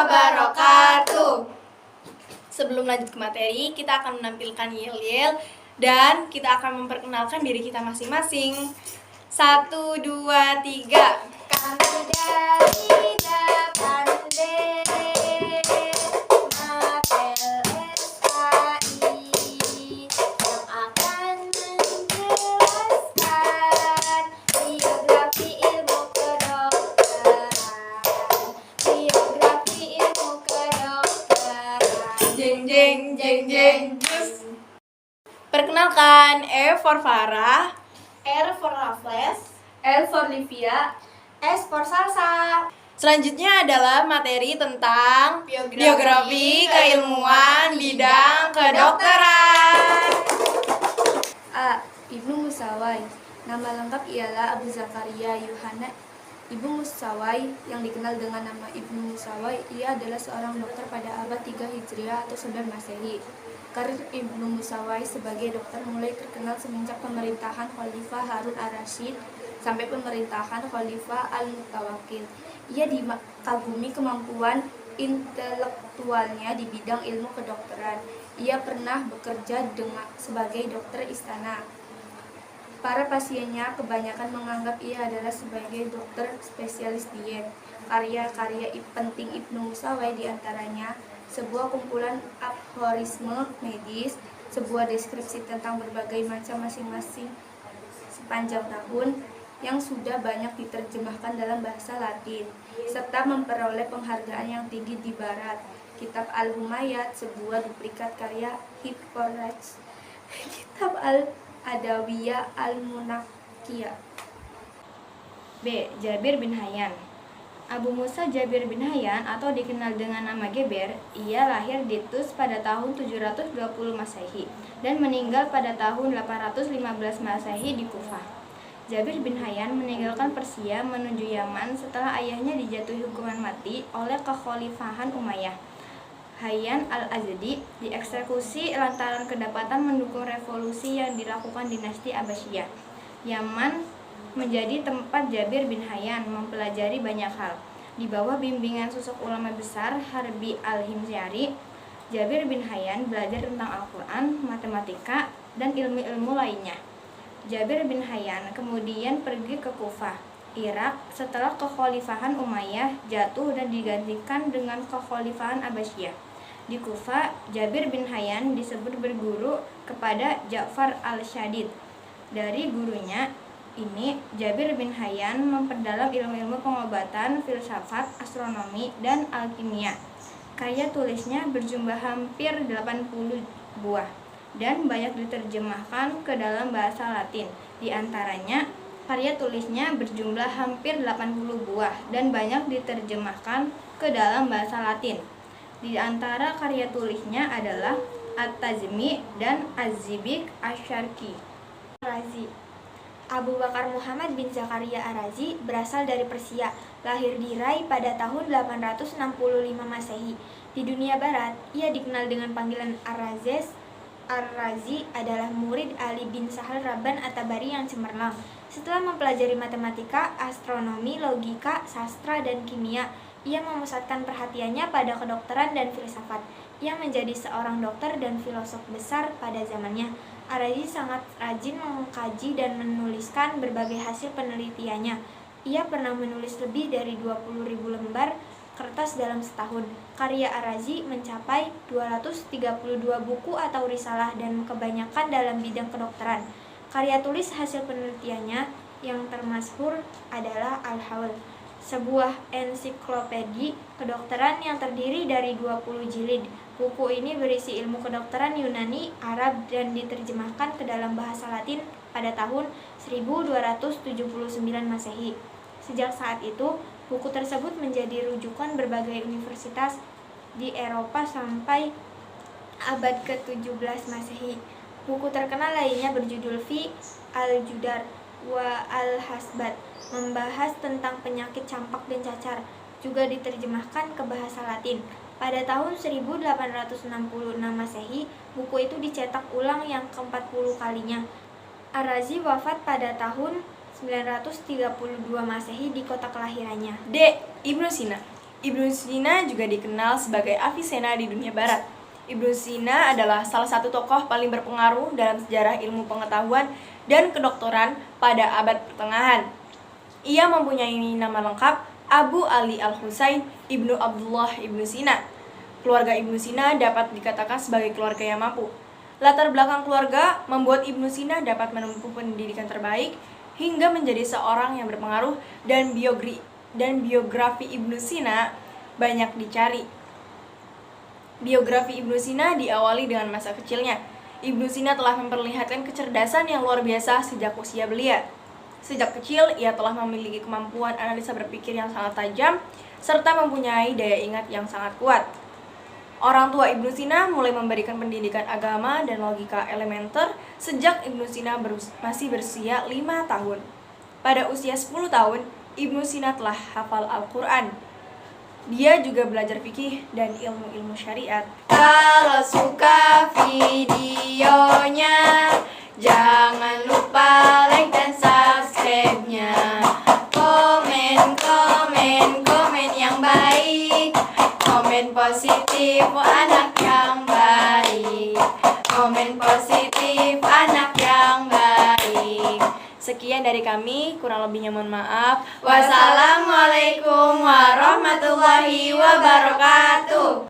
wabarakatuh. Sebelum lanjut ke materi, kita akan menampilkan yel-yel dan kita akan memperkenalkan diri kita masing-masing. 1, 2, 3. Kami dari Dapande Mapel SKI yang akan menjelaskan biografi ilmu kedokteran. Jeng jeng jeng jeng jus. Perkenalkan, E for Farah, R for Raffles, L for Livia, S for Salsa. Selanjutnya adalah materi tentang biografi keilmuan bidang kedokteran. A. Ibnu Musawai. Nama lengkap ialah Abu Zakaria Yohana Ibnu Musawai yang dikenal dengan nama Ibnu Musawai. Ia adalah seorang dokter pada abad 3 Hijriah atau 9 Masehi. Karir Ibnu Musawai sebagai dokter mulai terkenal semenjak pemerintahan Khalifah Harun ar-Rasyid sampai pemerintahan Khalifah Al-Mutawakkil. Ia dikagumi kemampuan intelektualnya di bidang ilmu kedokteran. Ia pernah bekerja sebagai dokter istana. Para pasiennya kebanyakan menganggap ia adalah sebagai dokter spesialis diet. Karya-karya penting Ibnu Musawai diantaranya sebuah kumpulan aphorisme medis, sebuah deskripsi tentang berbagai macam masing-masing sepanjang tahun yang sudah banyak diterjemahkan dalam bahasa Latin, serta memperoleh penghargaan yang tinggi di Barat. Kitab Al-Humayat, sebuah duplikat karya Hippocrates. Kitab Al-Adawiyah Al-Munaqiyah. B. Jabir bin Hayyan. Abu Musa Jabir bin Hayyan atau dikenal dengan nama Geber, ia lahir di Tus pada tahun 720 Masehi dan meninggal pada tahun 815 Masehi di Kufah. Jabir bin Hayyan meninggalkan Persia menuju Yaman setelah ayahnya dijatuhi hukuman mati oleh kekhalifahan Umayyah. Hayyan al-Azdi dieksekusi lantaran kedapatan mendukung revolusi yang dilakukan dinasti Abbasiyah. Yaman menjadi tempat Jabir bin Hayyan mempelajari banyak hal. Di bawah bimbingan sosok ulama besar Harbi al-Himyari, Jabir bin Hayyan belajar tentang Al-Quran, matematika, dan ilmu-ilmu lainnya. Jabir bin Hayyan kemudian pergi ke Kufah, Irak setelah kekhalifahan Umayyah jatuh dan digantikan dengan kekhalifahan Abbasiyah. Di Kufah, Jabir bin Hayyan disebut berguru kepada Ja'far al-Syadid. Dari gurunya ini, Jabir bin Hayyan memperdalam ilmu-ilmu pengobatan, filsafat, astronomi, dan alkimia. Karya tulisnya berjumlah hampir 80 buah dan banyak diterjemahkan ke dalam bahasa Latin. Di antaranya, karya tulisnya berjumlah hampir 80 buah dan banyak diterjemahkan ke dalam bahasa Latin. Di antara karya tulisnya adalah At-Tazmi dan Az-Zibik Asy-Syarqi. Razi. Abu Bakar Muhammad bin Zakaria Ar-Razi berasal dari Persia, lahir di Rai pada tahun 865 Masehi. Di dunia barat, ia dikenal dengan panggilan Ar-Razes. Ar-Razi adalah murid Ali bin Sahal Rabban At-Tabari yang cemerlang. Setelah mempelajari matematika, astronomi, logika, sastra, dan kimia, ia memusatkan perhatiannya pada kedokteran dan filsafat. Ia menjadi seorang dokter dan filosof besar pada zamannya. Ar-Razi sangat rajin mengkaji dan menuliskan berbagai hasil penelitiannya. Ia pernah menulis lebih dari 20.000 lembar kertas dalam setahun. Karya Ar-Razi mencapai 232 buku atau risalah dan kebanyakan dalam bidang kedokteran. Karya tulis hasil penelitiannya yang termasyhur adalah Al-Hawl, sebuah ensiklopedi kedokteran yang terdiri dari 20 jilid. Buku ini berisi ilmu kedokteran Yunani, Arab, dan diterjemahkan ke dalam bahasa Latin pada tahun 1279 Masehi. Sejak saat itu, buku tersebut menjadi rujukan berbagai universitas di Eropa sampai abad ke-17 Masehi. Buku terkenal lainnya berjudul Fi al-Judar wa al-Hasbat, membahas tentang penyakit campak dan cacar, juga diterjemahkan ke bahasa Latin. Pada tahun 1866 Masehi, buku itu dicetak ulang yang ke-40 kalinya. Ar-Razi wafat pada tahun 932 Masehi di kota kelahirannya. D. Ibnu Sina. Ibnu Sina juga dikenal sebagai Avicenna di dunia barat. Ibnu Sina adalah salah satu tokoh paling berpengaruh dalam sejarah ilmu pengetahuan dan kedokteran pada abad pertengahan. Ia mempunyai nama lengkap Abu Ali Al-Husain Ibnu Abdullah Ibnu Sina. Keluarga Ibnu Sina dapat dikatakan sebagai keluarga yang mampu. Latar belakang keluarga membuat Ibnu Sina dapat menempuh pendidikan terbaik hingga menjadi seorang yang berpengaruh, dan biografi Ibnu Sina banyak dicari. Biografi Ibnu Sina diawali dengan masa kecilnya. Ibnu Sina telah memperlihatkan kecerdasan yang luar biasa sejak usia belia. Sejak kecil, ia telah memiliki kemampuan analisa berpikir yang sangat tajam, serta mempunyai daya ingat yang sangat kuat. Orang tua Ibnu Sina mulai memberikan pendidikan agama dan logika elementer sejak Ibnu Sina masih berusia 5 tahun. Pada usia 10 tahun, Ibnu Sina telah hafal Al-Quran. Dia juga belajar fikih dan ilmu-ilmu syariat. Kalau suka videonya, jangan lupa like dan subscribe-nya. Komen yang baik. Komen positif, anak yang baik. Komen positif, anak yang baik. Sekian dari kami, kurang lebihnya mohon maaf. Wassalamualaikum warahmatullahi wabarakatuh.